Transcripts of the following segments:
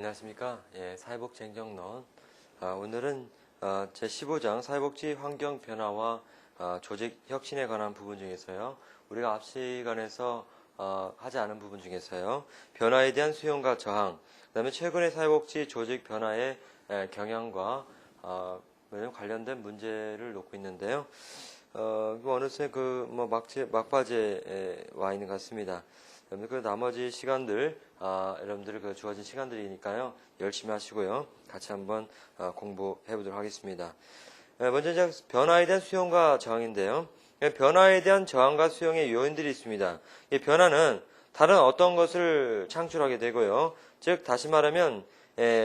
안녕하십니까. 사회복지행정론. 오늘은 제15장 사회복지 환경 변화와 조직 혁신에 관한 부분 중에서요. 우리가 앞 시간에서 하지 않은 부분 중에서요. 변화에 대한 수용과 저항, 그 다음에 최근의 사회복지 조직 변화의 경향과 관련된 문제를 놓고 있는데요. 어느새 막바지에 와 있는 것 같습니다. 그 나머지 시간들, 여러분들 주어진 시간들이니까요. 열심히 하시고요. 같이 한번 공부해 보도록 하겠습니다. 먼저 이제 변화에 대한 수용과 저항인데요. 변화에 대한 저항과 수용의 요인들이 있습니다. 이 변화는 다른 어떤 것을 창출하게 되고요. 즉, 다시 말하면,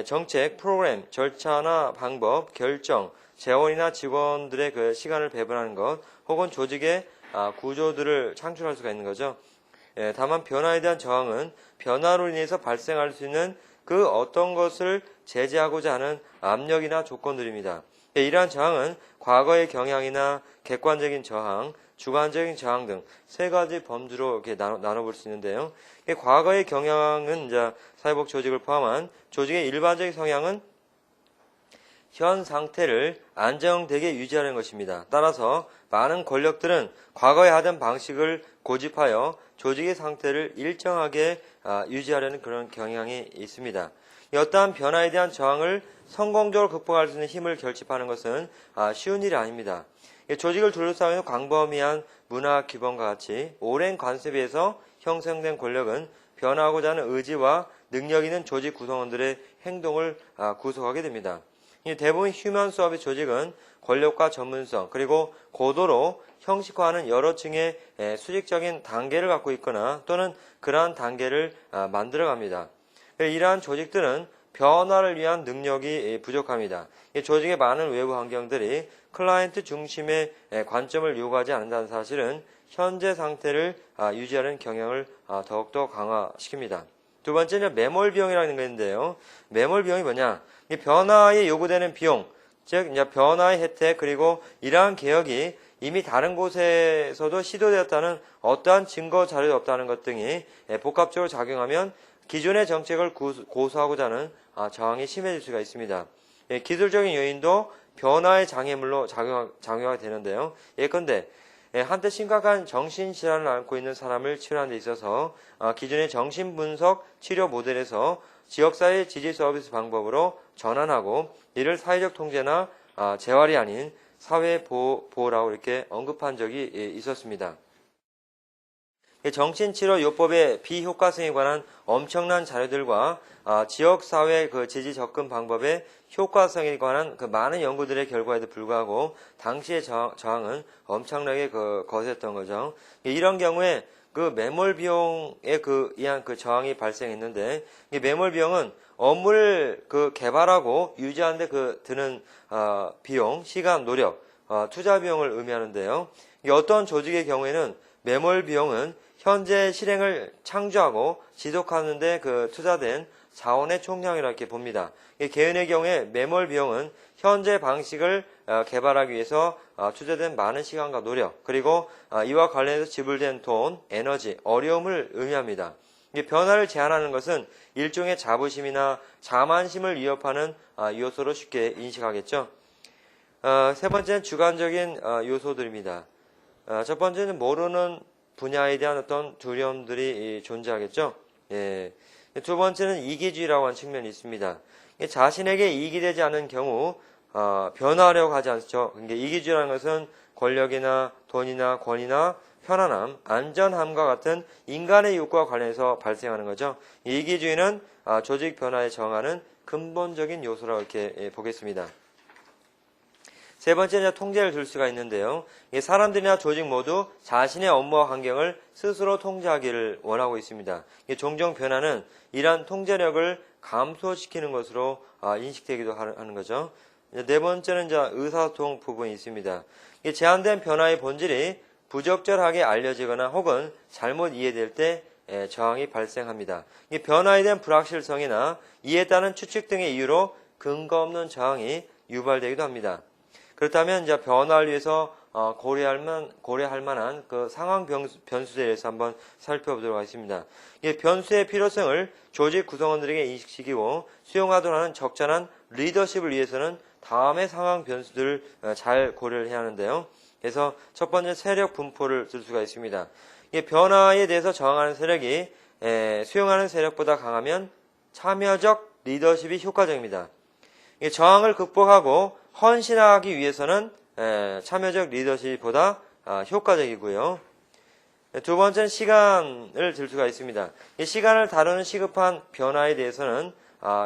정책, 프로그램, 절차나 방법, 결정, 재원이나 직원들의 그 시간을 배분하는 것, 혹은 조직의 구조들을 창출할 수가 있는 거죠. 다만 변화에 대한 저항은 변화로 인해서 발생할 수 있는 그 어떤 것을 제재하고자 하는 압력이나 조건들입니다. 이러한 저항은 과거의 경향이나 객관적인 저항, 주관적인 저항 등 세 가지 범주로 이렇게 나눠볼 수 있는데요. 과거의 경향은 이제 사회복 조직을 포함한 조직의 일반적인 성향은 현 상태를 안정되게 유지하는 것입니다. 따라서 많은 권력들은 과거에 하던 방식을 고집하여 조직의 상태를 일정하게 유지하려는 그런 경향이 있습니다. 어떠한 변화에 대한 저항을 성공적으로 극복할 수 있는 힘을 결집하는 것은 쉬운 일이 아닙니다. 조직을 둘러싸고 광범위한 문화 기본과 같이 오랜 관습에 의해서 형성된 권력은 변화하고자 하는 의지와 능력 있는 조직 구성원들의 행동을 구속하게 됩니다. 대부분 휴먼 서비스 조직은 권력과 전문성 그리고 고도로 형식화하는 여러 층의 수직적인 단계를 갖고 있거나 또는 그러한 단계를 만들어갑니다. 이러한 조직들은 변화를 위한 능력이 부족합니다. 조직의 많은 외부 환경들이 클라이언트 중심의 관점을 요구하지 않는다는 사실은 현재 상태를 유지하는 경향을 더욱더 강화시킵니다. 두 번째는 매몰 비용이라는 것인데요. 매몰 비용이 뭐냐? 이 변화에 요구되는 비용, 즉 이제 변화의 혜택 그리고 이러한 개혁이 이미 다른 곳에서도 시도되었다는 어떠한 증거 자료가 없다는 것 등이 복합적으로 작용하면 기존의 정책을 고수하고자 하는 저항이 심해질 수가 있습니다. 기술적인 요인도 변화의 장애물로 작용하게 되는데요. 예컨대 한때 심각한 정신질환을 앓고 있는 사람을 치료하는 데 있어서 기존의 정신분석 치료 모델에서 지역사회 지지 서비스 방법으로 전환하고 이를 사회적 통제나 재활이 아닌 사회보호라고 이렇게 언급한 적이 있었습니다. 정신치료요법의 비효과성에 관한 엄청난 자료들과 지역사회 지지 접근 방법의 효과성에 관한 많은 연구들의 결과에도 불구하고 당시의 저항은 엄청나게 거셌던 거죠. 이런 경우에 매몰 비용에 의한 저항이 발생했는데 이 매몰 비용은 업무를 개발하고 유지하는데 드는 비용, 시간, 노력, 투자 비용을 의미하는데요. 어떤 조직의 경우에는 매몰 비용은 현재 실행을 창조하고 지속하는 데 투자된 자원의 총량이라고 이렇게 봅니다. 개인의 경우에 매몰 비용은 현재 방식을 개발하기 위해서 투자된 많은 시간과 노력, 그리고 이와 관련해서 지불된 돈, 에너지, 어려움을 의미합니다. 변화를 제한하는 것은 일종의 자부심이나 자만심을 위협하는 요소로 쉽게 인식하겠죠. 세 번째는 주관적인 요소들입니다. 첫 번째는 모르는 분야에 대한 어떤 두려움들이 존재하겠죠. 두 번째는 이기주의라고 하는 측면이 있습니다. 자신에게 이익이 되지 않는 경우 변화하려고 하지 않죠. 이기주의라는 것은 권력이나 돈이나 권위나 편안함, 안전함과 같은 인간의 욕구와 관련해서 발생하는 거죠. 이기주의는 조직 변화에 저항하는 근본적인 요소라고 이렇게 보겠습니다. 세 번째는 통제를 둘 수가 있는데요. 사람들이나 조직 모두 자신의 업무와 환경을 스스로 통제하기를 원하고 있습니다. 종종 변화는 이러한 통제력을 감소시키는 것으로 인식되기도 하는 거죠. 네 번째는 의사소통 부분이 있습니다. 제한된 변화의 본질이 부적절하게 알려지거나 혹은 잘못 이해될 때 저항이 발생합니다. 변화에 대한 불확실성이나 이에 따른 추측 등의 이유로 근거 없는 저항이 유발되기도 합니다. 그렇다면 변화를 위해서 고려할 만한 그 상황 변수에 대해서 한번 살펴보도록 하겠습니다. 변수의 필요성을 조직 구성원들에게 인식시키고 수용하도록 하는 적절한 리더십을 위해서는 다음의 상황 변수들을 잘 고려를 해야 하는데요. 그래서 첫 번째 세력 분포를 쓸 수가 있습니다. 변화에 대해서 저항하는 세력이 수용하는 세력보다 강하면 참여적 리더십이 효과적입니다. 저항을 극복하고 헌신하기 위해서는 참여적 리더십보다 효과적이고요. 두 번째는 시간을 들 수가 있습니다. 시간을 다루는 시급한 변화에 대해서는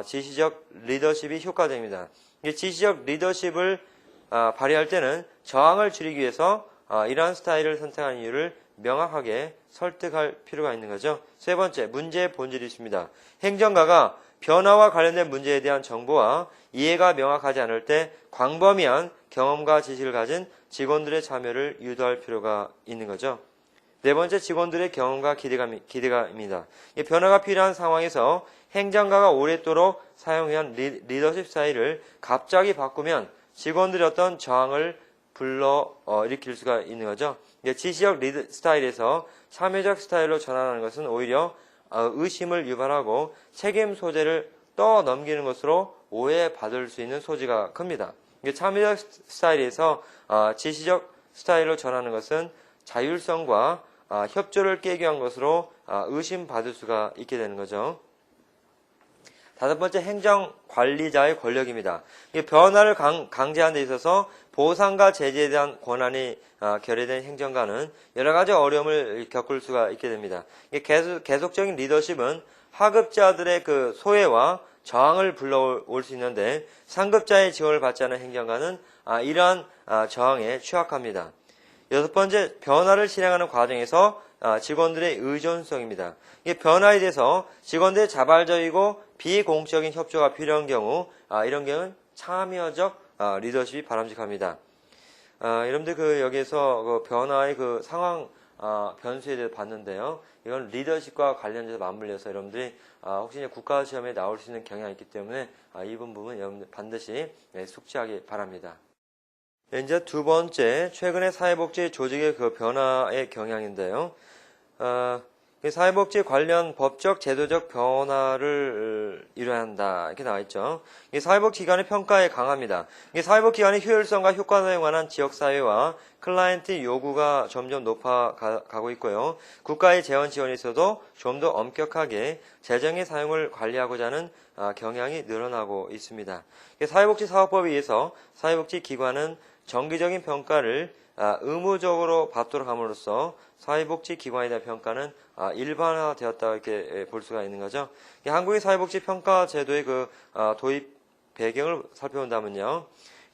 지시적 리더십이 효과적입니다. 지시적 리더십을 발휘할 때는 저항을 줄이기 위해서 이러한 스타일을 선택한 이유를 명확하게 설득할 필요가 있는 거죠. 세 번째, 문제의 본질이 있습니다. 행정가가 변화와 관련된 문제에 대한 정보와 이해가 명확하지 않을 때 광범위한 경험과 지식을 가진 직원들의 참여를 유도할 필요가 있는 거죠. 네 번째, 직원들의 경험과 기대감입니다. 변화가 필요한 상황에서 행정가가 오랫도록 사용해온 리더십 스타일을 갑자기 바꾸면 직원들이 어떤 저항을 일으킬 수가 있는 거죠. 지시적 리더 스타일에서 참여적 스타일로 전환하는 것은 오히려 의심을 유발하고 책임 소재를 떠넘기는 것으로 오해받을 수 있는 소지가 큽니다. 참여적 스타일에서 지시적 스타일로 전하는 것은 자율성과 협조를 깨기 위한 것으로 의심받을 수가 있게 되는 거죠. 다섯 번째, 행정관리자의 권력입니다. 변화를 강제하는 데 있어서 보상과 제재에 대한 권한이 결여된 행정가는 여러 가지 어려움을 겪을 수가 있게 됩니다. 계속적인 리더십은 하급자들의 그 소외와 저항을 불러올 수 있는데 상급자의 지원을 받지 않은 행정가는 이러한 저항에 취약합니다. 여섯 번째, 변화를 실행하는 과정에서 직원들의 의존성입니다. 변화에 대해서 직원들의 자발적이고 비공적인 협조가 필요한 경우 이런 경우는 참여적 리더십이 바람직합니다. 여러분들 여기에서 변화의 상황 변수에 대해서 봤는데요. 이건 리더십과 관련돼서 맞물려서 여러분들이 혹시 국가 시험에 나올 수 있는 경향이 있기 때문에 이 부분은 여러분들 반드시 숙지하기 바랍니다. 이제 두 번째, 최근의 사회복지 조직의 변화의 경향인데요. 사회복지 관련 법적, 제도적 변화를 이뤄야 한다. 이렇게 나와 있죠. 사회복지기관의 평가에 강합니다. 사회복지기관의 효율성과 효과성에 관한 지역사회와 클라이언트 요구가 점점 높아가고 있고요. 국가의 재원 지원에 있어도 좀 더 엄격하게 재정의 사용을 관리하고자 하는 경향이 늘어나고 있습니다. 사회복지사업법에 의해서 사회복지기관은 정기적인 평가를 의무적으로 받도록 함으로써 사회복지기관에 대한 평가는 일반화되었다 이렇게 볼 수가 있는 거죠. 한국의 사회복지평가제도의 도입 배경을 살펴본다면요.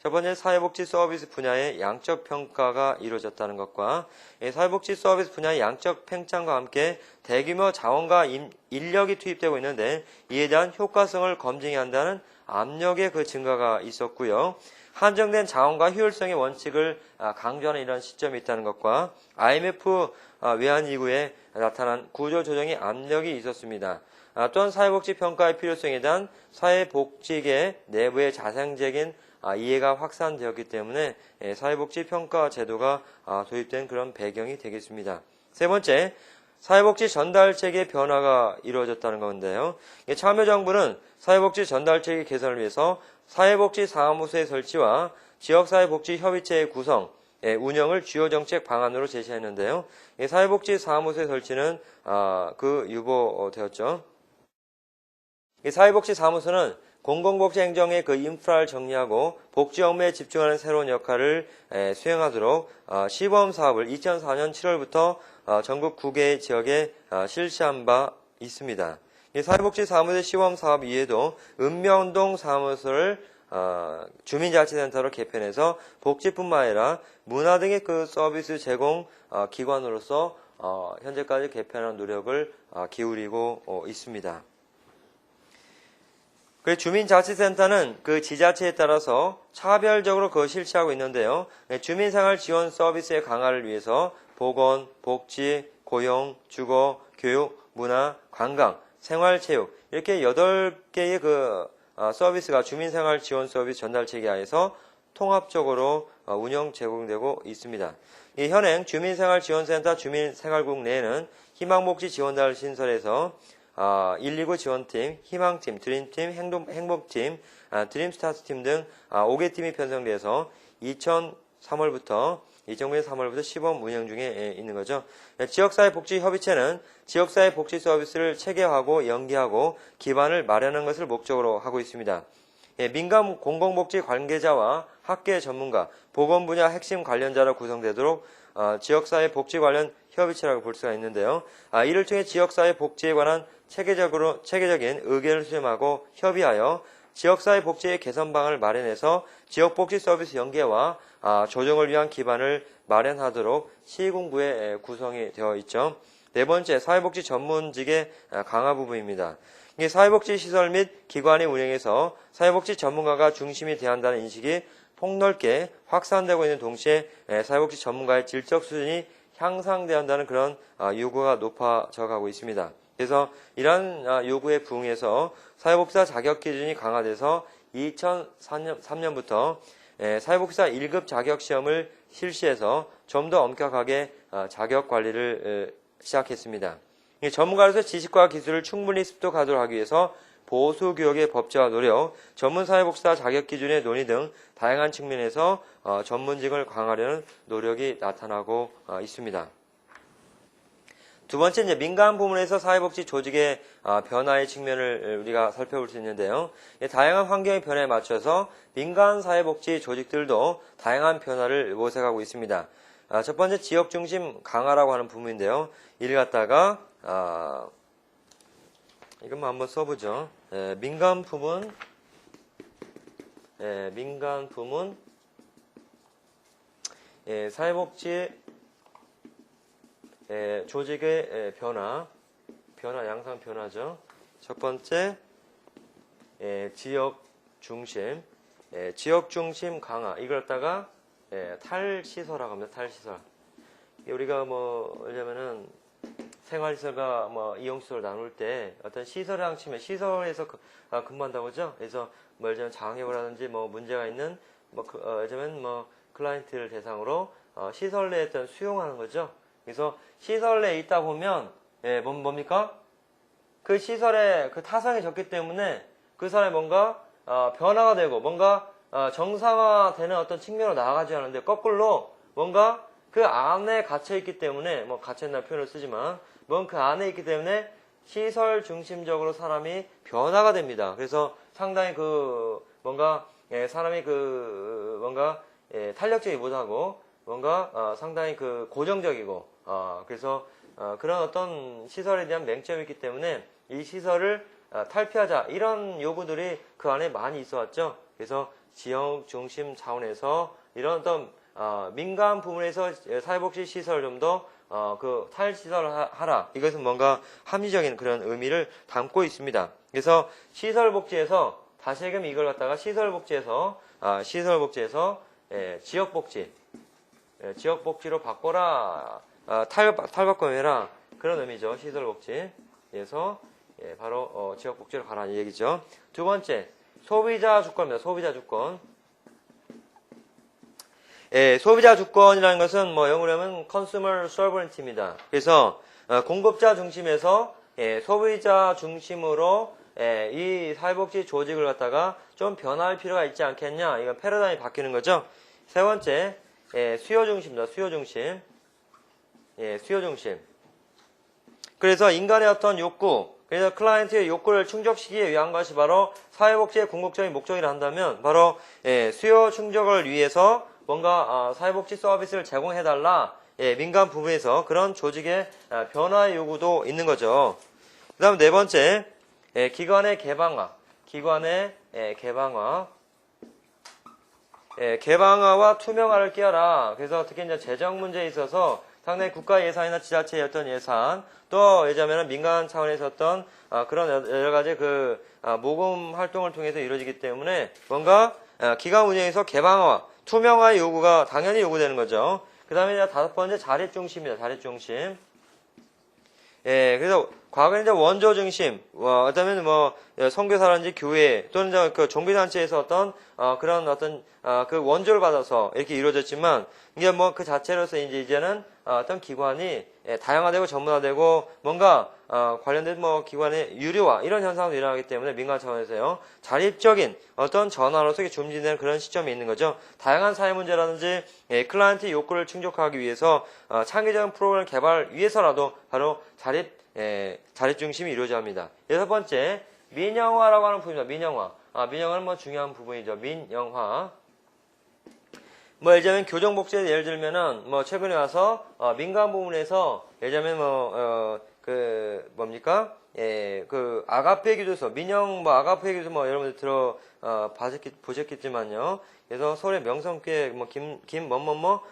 첫 번째, 사회복지 서비스 분야의 양적 평가가 이루어졌다는 것과 사회복지 서비스 분야의 양적 팽창과 함께 대규모 자원과 인력이 투입되고 있는데 이에 대한 효과성을 검증해야 한다는 압력의 증가가 있었고요. 한정된 자원과 효율성의 원칙을 강조하는 이런 시점이 있다는 것과 IMF 외환 이후에 나타난 구조조정의 압력이 있었습니다. 또한 사회복지 평가의 필요성에 대한 사회복지계 내부의 자생적인 이해가 확산되었기 때문에 사회복지 평가 제도가 도입된 그런 배경이 되겠습니다. 세 번째, 사회복지 전달체계의 변화가 이루어졌다는 건데요. 참여정부는 사회복지 전달체계 개선을 위해서 사회복지 사무소의 설치와 지역사회복지협의체의 구성, 운영을 주요 정책 방안으로 제시했는데요. 사회복지 사무소의 설치는 유보되었죠. 사회복지 사무소는 공공복지 행정의 인프라를 정리하고 복지 업무에 집중하는 새로운 역할을 수행하도록 시범 사업을 2004년 7월부터 전국 9개 지역에 실시한 바 있습니다. 사회복지 사무소 시범 사업 이외에도 읍면동 사무소를 주민자치센터로 개편해서 복지뿐만 아니라 문화 등의 서비스 제공 기관으로서 현재까지 개편하는 노력을 기울이고 있습니다. 주민자치센터는 지자체에 따라서 차별적으로 실시하고 있는데요. 주민생활 지원 서비스의 강화를 위해서 보건, 복지, 고용, 주거, 교육, 문화, 관광, 생활체육 이렇게 8개의 서비스가 주민생활 지원 서비스 전달체계 하에서 통합적으로 운영 제공되고 있습니다. 이 현행 주민생활지원센터 주민생활국 내에는 희망복지 지원단을 신설해서 119 지원팀, 희망팀, 드림팀, 행복팀, 드림스타트팀 등 5개 팀이 편성돼서 2009년 3월부터 시범 운영 중에 있는 거죠. 지역사회복지협의체는 지역사회 복지 서비스를 체계화하고 연계하고 기반을 마련하는 것을 목적으로 하고 있습니다. 민간 공공복지 관계자와 학계 전문가, 보건 분야 핵심 관련자로 구성되도록 지역사회 복지 관련 협의체라고 볼 수가 있는데요. 이를 통해 지역사회 복지에 관한 체계적인 의견을 수렴하고 협의하여 지역사회 복지의 개선 방안을 마련해서 지역복지 서비스 연계와 조정을 위한 기반을 마련하도록 시군구에 구성이 되어 있죠. 네 번째, 사회복지 전문직의 강화 부분입니다. 이 사회복지 시설 및 기관이 운영해서 사회복지 전문가가 중심이 돼야 한다는 인식이 폭넓게 확산되고 있는 동시에 사회복지 전문가의 질적 수준이 향상돼야 한다는 그런 요구가 높아져 가고 있습니다. 그래서 이러한 요구에 부응해서 사회복지사 자격 기준이 강화돼서 2003년부터 사회복지사 1급 자격 시험을 실시해서 좀 더 엄격하게 자격 관리를 시작했습니다. 전문가로서 지식과 기술을 충분히 습득하도록 하기 위해서 보수교육의 법제화 노력, 전문사회복지사 자격 기준의 논의 등 다양한 측면에서 전문직을 강화하려는 노력이 나타나고 있습니다. 두 번째, 이제 민간 부문에서 사회복지 조직의 변화의 측면을 우리가 살펴볼 수 있는데요. 다양한 환경의 변화에 맞춰서 민간 사회복지 조직들도 다양한 변화를 모색하고 있습니다. 첫 번째, 지역 중심 강화라고 하는 부분인데요. 이를 갖다가 이것만 한번 써보죠. 민간 부문 사회복지 조직의 양상 변화죠. 첫 번째, 지역 중심 강화. 이걸 갖다가 탈시설이라고 합니다. 탈시설. 우리가 예를 생활시설과 이용시설을 나눌 때 어떤 시설이랑 치면 시설에서 근무한다고 하죠. 그래서 예를 들면 장애우라든지 문제가 있는 예를 들면 클라이언트를 대상으로 시설 내에 어떤 수용하는 거죠. 그래서 시설 내에 있다 보면 뭡니까? 그 시설에 그 타성이 적기 때문에 그 사람이 뭔가 변화가 되고 뭔가 정상화되는 어떤 측면으로 나아가지 않는데 거꾸로 뭔가 그 안에 갇혀있기 때문에 갇혀있다는 표현을 쓰지만 그 안에 있기 때문에 시설 중심적으로 사람이 변화가 됩니다. 그래서 상당히 사람이 탄력적이 못하고 상당히 고정적이고 그래서 그런 어떤 시설에 대한 맹점이 있기 때문에 이 시설을 탈피하자 이런 요구들이 그 안에 많이 있어 왔죠. 그래서 지역 중심 차원에서 이런 어떤 민간 부문에서 사회복지 시설을 좀 더 탈시설을 하라. 이것은 뭔가 합리적인 그런 의미를 담고 있습니다. 그래서 시설복지에서 다시금 이걸 갖다가 시설복지에서 지역복지로 바꿔라. 탈바꿈해라. 그런 의미죠. 시설복지에서 바로 지역복지로 가라는 얘기죠. 두 번째, 소비자 주권입니다. 소비자 주권. 소비자 주권이라는 것은 영어로 하면 consumer sovereignty입니다. 그래서 공급자 중심에서 소비자 중심으로 이 사회복지 조직을 갖다가 좀 변화할 필요가 있지 않겠냐. 이건 패러다임이 바뀌는 거죠. 세 번째, 수요 중심입니다. 수요 중심. 수요 중심. 그래서 인간의 어떤 욕구, 그래서 클라이언트의 욕구를 충족시키기 위한 것이 바로 사회복지의 궁극적인 목적이라 한다면 바로 수요 충족을 위해서 뭔가 사회복지 서비스를 제공해달라. 민간 부문에서 그런 조직의 변화의 요구도 있는 거죠. 그 다음 네 번째, 기관의 개방화. 개방화와 투명화를 꾀하라. 그래서 특히 이제 재정 문제에 있어서 상당히 국가 예산이나 지자체의 어떤 예산, 또 예자면 민간 차원에서 어떤 그런 여러 가지 모금 활동을 통해서 이루어지기 때문에 뭔가 기관 운영에서 개방화, 투명화의 요구가 당연히 요구되는 거죠. 그 다음에 다섯 번째, 자립 중심입니다. 자립 중심. 그래서 과거에 이제 원조 중심, 그다음에 뭐 선교사라든지 교회 또는 이제 그 종교단체에서 어떤 그런 어떤 그 원조를 받아서 이렇게 이루어졌지만 이게 뭐 그 자체로서 이제는 어떤 기관이 다양화되고 전문화되고 뭔가 관련된 뭐 기관의 유료화 이런 현상도 일어나기 때문에 민간 차원에서요 자립적인 어떤 전환으로서 준비되는 그런 시점이 있는 거죠. 다양한 사회 문제라든지 클라이언트 욕구를 충족하기 위해서 창의적인 프로그램 개발 위해서라도 바로 자립 중심이 이루어져야 합니다. 여섯 번째 민영화라고 하는 부분입니다. 민영화. 민영화는 뭐 중요한 부분이죠. 민영화. 뭐 예를 들면 교정복지에 예를 들면은 뭐 최근에 와서 민간 부문에서 예를 들면 뭡니까? 그 아가페 교도소 민영 뭐 아가페 교도소 뭐 여러분들 보셨겠지만요. 그래서 서울의 명성교회 뭐 김뭐뭐뭐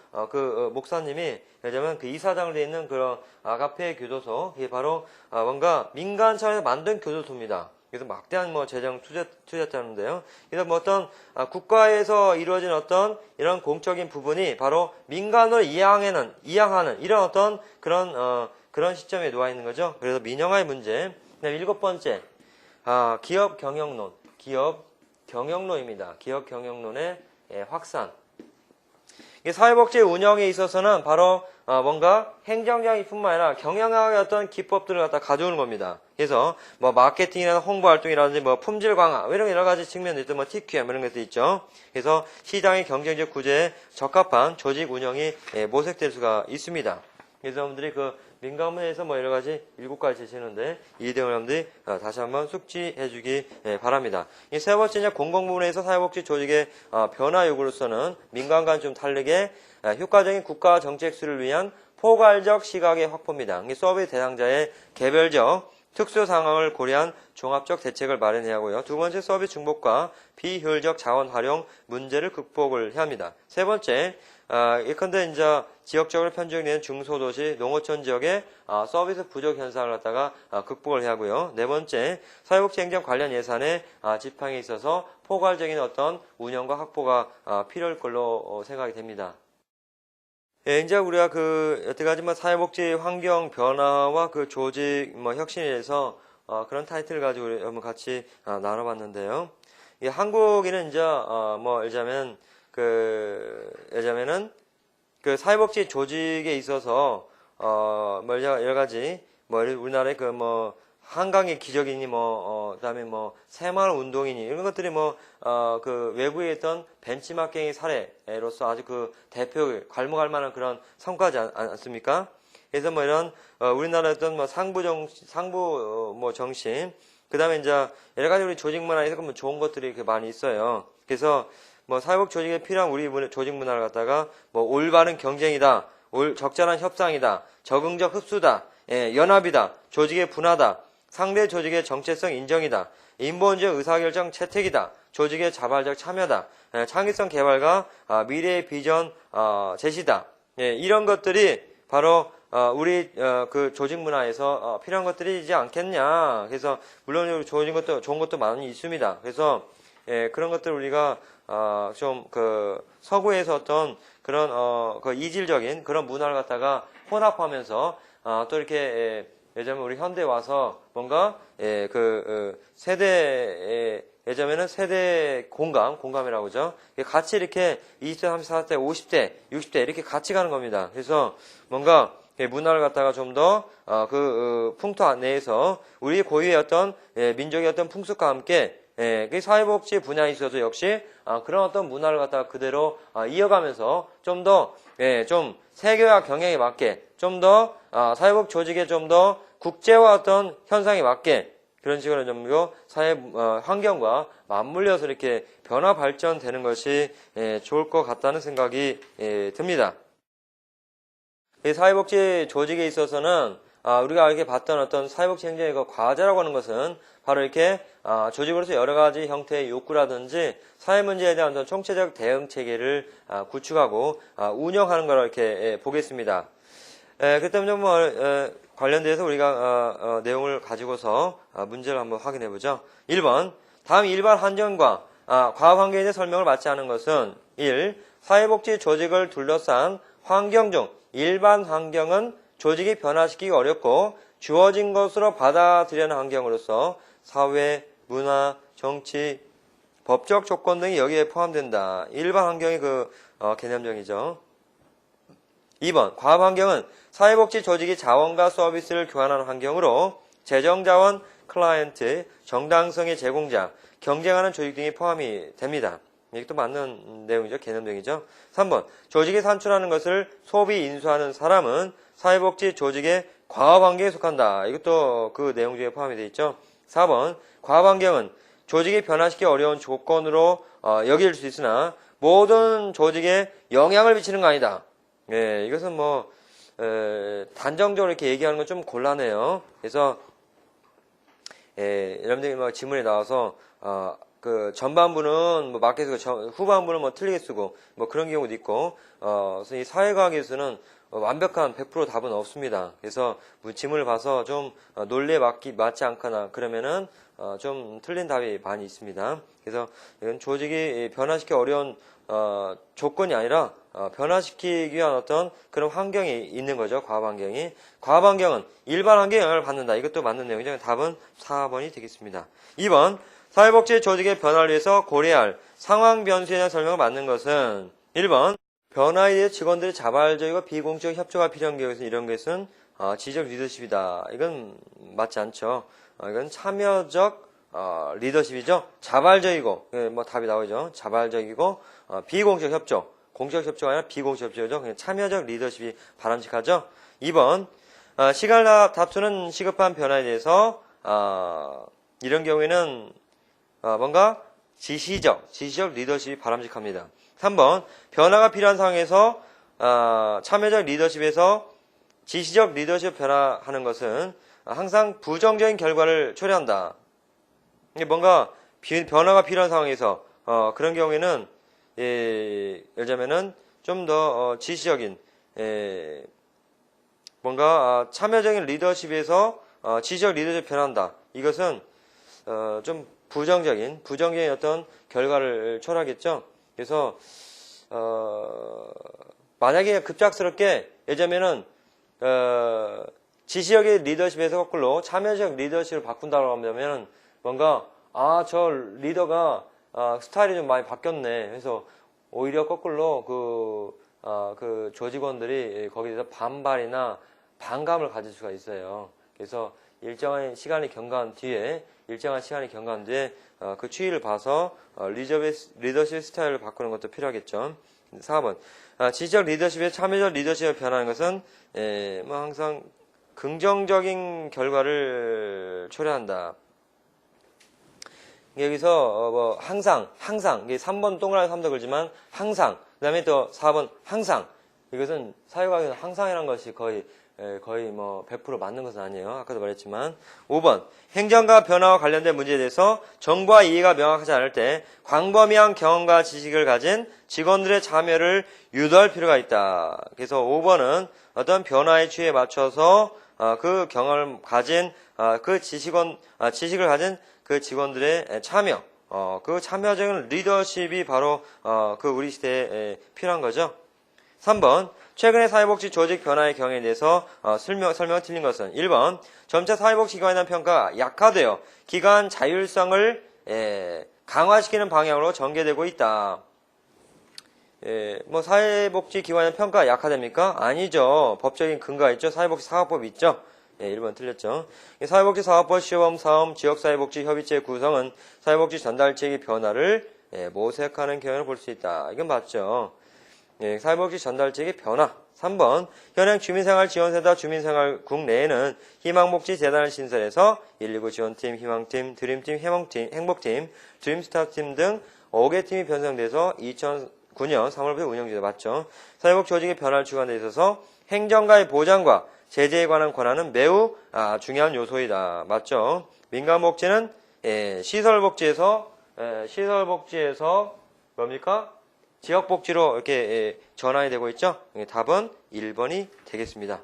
목사님이 예를 들면 그 이사장으로 되어 있는 그런 아가페 교도소 이게 바로 뭔가 민간 차원에서 만든 교도소입니다. 그래서 막대한 뭐 재정 투자자인데요. 그래서 뭐 어떤 국가에서 이루어진 어떤 이런 공적인 부분이 바로 민간으로 이양하는 이런 어떤 그런 시점에 놓아 있는 거죠. 그래서 민영화의 문제. 일곱 번째, 기업 경영론입니다. 기업 경영론의 확산. 사회복지 운영에 있어서는 바로 뭔가 행정적인뿐만 아니라 경영학의 어떤 기법들을 갖다 가져오는 겁니다. 그래서 뭐 마케팅이나 홍보 활동이라든지 뭐 품질 강화 이런 여러 가지 측면도 있고 뭐 TQM 이런 것도 있죠. 그래서 시장의 경쟁적 구제에 적합한 조직 운영이 모색될 수가 있습니다. 그래서 여러분들이 그 민간문에서 뭐 여러 가지 7가지 제시했는데 이 내용을 여러분들이 다시 한번 숙지해 주기 바랍니다. 세 번째 이제 공공부문에서 사회복지 조직의 변화 요구로서는 민간과는 좀 다르게 효과적인 국가 정책 수를 위한 포괄적 시각의 확보입니다. 서비스 대상자의 개별적 특수 상황을 고려한 종합적 대책을 마련해야 하고요. 두 번째 서비스 중복과 비효율적 자원 활용 문제를 극복을 해야 합니다. 세 번째 예컨대 이제 지역적으로 편중되는 중소도시, 농어촌 지역의 서비스 부족 현상을 갖다가 극복을 해야 하고요. 네 번째, 사회복지 행정 관련 예산의 집행에 있어서 포괄적인 어떤 운영과 확보가 필요할 걸로 생각이 됩니다. 이제 우리가 여태까지 뭐 사회복지 환경 변화와 그 조직 뭐 혁신에 대해서 그런 타이틀을 가지고 우리 한번 같이 나눠봤는데요. 한국인은 이제 뭐 예를 들자면은 그 사회복지 조직에 있어서 뭐 여러 가지 뭐 우리나라의 그 뭐 한강의 기적이니 그다음에 뭐 새마을 운동이니 이런 것들이 그 외국에 있던 벤치마킹의 사례로서 아주 그 대표 괄목할 만한 그런 성과지 않습니까? 그래서 뭐 이런 우리나라의 어떤 뭐 상부 정신 그다음에 이제 여러 가지 우리 조직 문화에서 뭐 좋은 것들이 이렇게 많이 있어요. 그래서 뭐 사회복 조직에 필요한 우리 조직 문화를 갖다가 뭐 올바른 경쟁이다, 적절한 협상이다, 적응적 흡수다, 연합이다, 조직의 분화다, 상대 조직의 정체성 인정이다, 인본주의 의사결정 채택이다, 조직의 자발적 참여다, 창의성 개발과 미래의 비전 제시다. 이런 것들이 바로 우리 그 조직 문화에서 필요한 것들이지 않겠냐. 그래서 물론 좋은 것도 많이 있습니다. 그래서 그런 것들 우리가 좀 서구에서 어떤 그런 그 이질적인 그런 문화를 갖다가 혼합하면서 또 이렇게 예전에 우리 현대에 와서 뭔가 예전에는 세대 공감이라고 하죠. 같이 이렇게 20대, 30대, 40대, 50대, 60대 이렇게 같이 가는 겁니다. 그래서 뭔가 문화를 갖다가 좀 더 풍토 내에서 우리 고유의 어떤 민족의 어떤 풍습과 함께 그 사회복지 분야에 있어서 역시 그런 어떤 문화를 갖다가 그대로 이어가면서 좀 더 좀 세계화 경영에 맞게 좀 더 사회복 조직에 좀 더 국제화 어떤 현상에 맞게 그런 식으로 좀 사회 환경과 맞물려서 이렇게 변화 발전되는 것이 좋을 것 같다는 생각이 듭니다. 사회복지 조직에 있어서는 우리가 이렇게 봤던 어떤 사회복지 행정의 과제라고 하는 것은 바로 이렇게 조직으로서 여러 가지 형태의 욕구라든지 사회 문제에 대한 어떤 총체적 대응 체계를 구축하고 운영하는 거라 이렇게 보겠습니다. 그 때문에 관련돼서 우리가 내용을 가지고서 문제를 한번 확인해 보죠. 1번 다음 일반 환경과 과학 환경에 대해 설명을 받지 않은 것은 1. 사회복지 조직을 둘러싼 환경 중 일반 환경은 조직이 변화시키기 어렵고 주어진 것으로 받아들이는 환경으로서 사회, 문화, 정치, 법적 조건 등이 여기에 포함된다. 일반 환경이 개념적이죠. 2번, 과업 환경은 사회복지 조직이 자원과 서비스를 교환하는 환경으로 재정자원, 클라이언트, 정당성의 제공자, 경쟁하는 조직 등이 포함이 됩니다. 이게 또 맞는 내용이죠. 개념적이죠. 3번, 조직이 산출하는 것을 소비, 인수하는 사람은 사회복지 조직의 과업 환경에 속한다. 이것도 그 내용 중에 포함이 되어 있죠. 4번, 과업 환경은 조직이 변화시키기 어려운 조건으로 여길 수 있으나 모든 조직에 영향을 미치는 거 아니다. 예, 이것은 단정적으로 이렇게 얘기하는 건 좀 곤란해요. 그래서 여러분들이 지문에 나와서 그 전반부는 맞게 쓰고 후반부는 틀리게 쓰고 그런 경우도 있고 그래서 이 사회과학에서는 완벽한 100% 답은 없습니다. 그래서 지문을 봐서 좀 논리에 맞지 않거나 그러면은 좀 틀린 답이 많이 있습니다. 그래서 이건 조직이 변화시키기 어려운 조건이 아니라 변화시키기 위한 어떤 그런 환경이 있는 거죠. 과업 환경이. 과업 환경은 일반 환경에 영향을 받는다. 이것도 맞는 내용이죠. 답은 4번이 되겠습니다. 2번, 사회복지 조직의 변화를 위해서 고려해야 할 상황 변수에 대한 설명을 맞는 것은 1번, 변화에 대해 직원들의 자발적이고 비공적 협조가 필요한 경우에서 이런 것은 지적 리더십이다. 이건 맞지 않죠. 이건 참여적 리더십이죠. 자발적이고 답이 나오죠. 자발적이고 비공적 협조. 공적 협조가 아니라 비공적 협조죠. 그냥 참여적 리더십이 바람직하죠. 2번, 시간을 다투는 시급한 변화에 대해서 이런 경우에는 뭔가 지시적 리더십이 바람직합니다. 3번, 변화가 필요한 상황에서 참여적 리더십에서 지시적 리더십 변화하는 것은 항상 부정적인 결과를 초래한다. 이게 뭔가 변화가 필요한 상황에서 그런 경우에는 예를 들자면은 좀 더 지시적인 뭔가 참여적인 리더십에서 지시적 리더십 변화한다. 이것은 좀 부정적인 어떤 결과를 초래하겠죠. 그래서 만약에 급작스럽게 예를 들자면은 지시적인 리더십에서 거꾸로 참여적 리더십을 바꾼다고 하면 뭔가 저 리더가 스타일이 좀 많이 바뀌었네. 그래서 오히려 거꾸로 그 조직원들이 거기에 대해서 반발이나 반감을 가질 수가 있어요. 그래서 일정한 시간이 경과한 뒤에 그 추이를 봐서 리더십 스타일을 바꾸는 것도 필요하겠죠. 4번, 지지적 리더십에 참여적 리더십을 변하는 것은 항상 긍정적인 결과를 초래한다. 여기서 항상 이게 3번 동그라미 3도 그렇지만 항상, 그 다음에 또 4번 항상, 이것은 사회과학에서 항상이라는 것이 거의 100% 맞는 것은 아니에요. 아까도 말했지만. 5번, 행정과 변화와 관련된 문제에 대해서 정보와 이해가 명확하지 않을 때 광범위한 경험과 지식을 가진 직원들의 참여를 유도할 필요가 있다. 그래서 5번은 어떤 변화의 추이에 맞춰서 그 경험을 가진 지식을 가진 그 직원들의 참여, 그 참여적인 리더십이 바로 그 우리 시대에 필요한 거죠. 3번, 최근의 사회복지 조직 변화의 경우에 대해서 설명이 틀린 것은 1번, 점차 사회복지 기관에 대한 평가가 약화되어 기관 자율성을 강화시키는 방향으로 전개되고 있다. 사회복지 기관의 평가가 약화됩니까? 아니죠. 법적인 근거가 있죠. 사회복지 사업법이 있죠. 1번 틀렸죠. 사회복지 사업법 시범 사업 지역사회복지 협의체 구성은 사회복지 전달체의 변화를 모색하는 경향을 볼 수 있다. 이건 맞죠. 사회복지 전달체의 변화. 3번, 현행 주민생활지원센터 주민생활국 내에는 희망복지 재단을 신설해서 119 지원팀, 희망팀, 드림팀, 행복팀, 드림스타팀 등 5개 팀이 편성돼서 2009년 3월부터 운영되다 맞죠. 사회복지 조직의 변화를 추구하는 데 있어서 행정가의 보장과 제재에 관한 권한은 매우 중요한 요소이다. 맞죠? 민간복지는 시설복지에서 뭡니까? 지역복지로 이렇게 전환이 되고 있죠? 답은 1번이 되겠습니다.